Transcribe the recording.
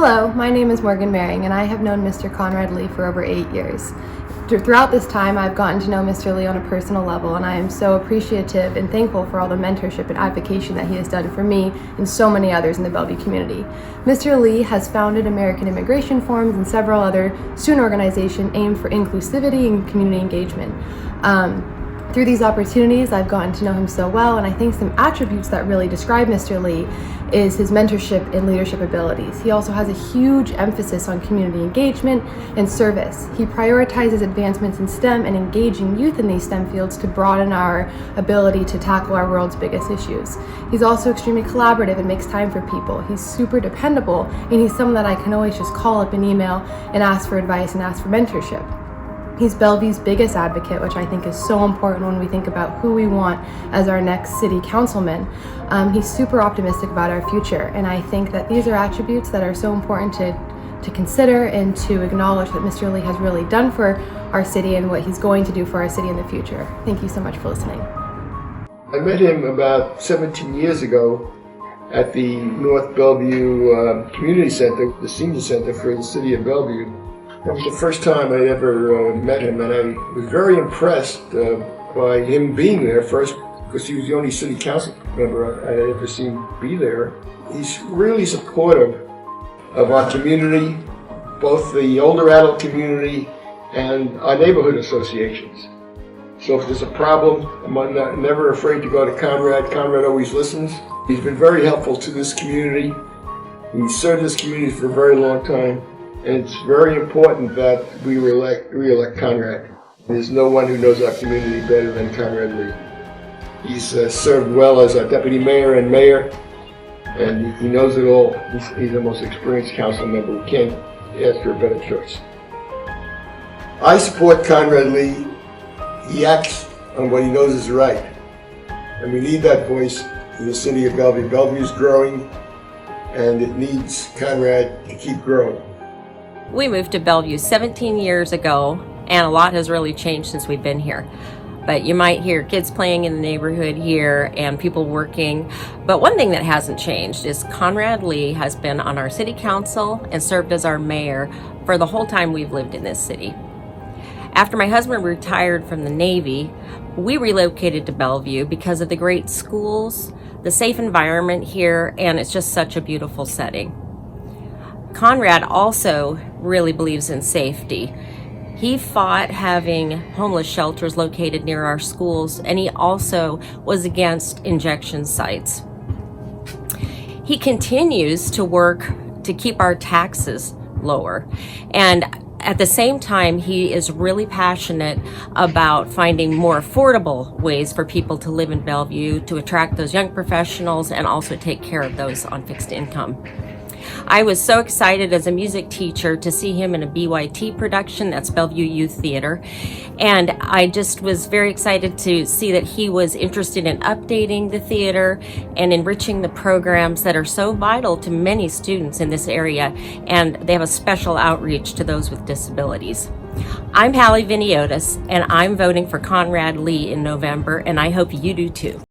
Hello, my name is Morgan Maring, and I have known Mr. Conrad Lee for over 8 years. Throughout this time, I've gotten to know Mr. Lee on a personal level, and I am so appreciative and thankful for all the mentorship and advocacy that he has done for me and so many others in the Bellevue community. Mr. Lee has founded American Immigration Forums and several other student organizations aimed for inclusivity and community engagement. Through these opportunities, I've gotten to know him so well, and I think some attributes that really describe Mr. Lee is his mentorship and leadership abilities. He also has a huge emphasis on community engagement and service. He prioritizes advancements in STEM and engaging youth in these STEM fields to broaden our ability to tackle our world's biggest issues. He's also extremely collaborative and makes time for people. He's super dependable, and he's someone that I can always just call up and email and ask for advice and ask for mentorship. He's Bellevue's biggest advocate, which I think is so important when we think about who we want as our next city councilman. He's super optimistic about our future, and I think that these are attributes that are so important to consider and to acknowledge that Mr. Lee has really done for our city and what he's going to do for our city in the future. Thank you so much for listening. I met him about 17 years ago at the North Bellevue Community Center, the senior center for the city of Bellevue. That was the first time I'd ever met him, and I was very impressed by him being there first, because he was the only city council member I had ever seen be there. He's really supportive of our community, both the older adult community and our neighborhood associations. So if there's a problem, I'm never afraid to go to Conrad. Conrad always listens. He's been very helpful to this community. He's served this community for a very long time. And it's very important that we re-elect Conrad. There's no one who knows our community better than Conrad Lee. He's served well as our deputy mayor and mayor, and he knows it all. He's the most experienced council member. We can't ask for a better choice. I support Conrad Lee. He acts on what he knows is right. And we need that voice in the city of Bellevue. Bellevue is growing, and it needs Conrad to keep growing. We moved to Bellevue 17 years ago, and a lot has really changed since we've been here. But you might hear kids playing in the neighborhood here and people working. But one thing that hasn't changed is Conrad Lee has been on our city council and served as our mayor for the whole time we've lived in this city. After my husband retired from the Navy, we relocated to Bellevue because of the great schools, the safe environment here, and it's just such a beautiful setting. Conrad also really believes in safety. He fought having homeless shelters located near our schools, and he also was against injection sites. He continues to work to keep our taxes lower, and at the same time, he is really passionate about finding more affordable ways for people to live in Bellevue, to attract those young professionals and also take care of those on fixed income. I was so excited as a music teacher to see him in a BYT production, that's Bellevue Youth Theater, and I just was very excited to see that he was interested in updating the theater and enriching the programs that are so vital to many students in this area, and they have a special outreach to those with disabilities. I'm Hallee Viniotis, and I'm voting for Conrad Lee in November, and I hope you do too.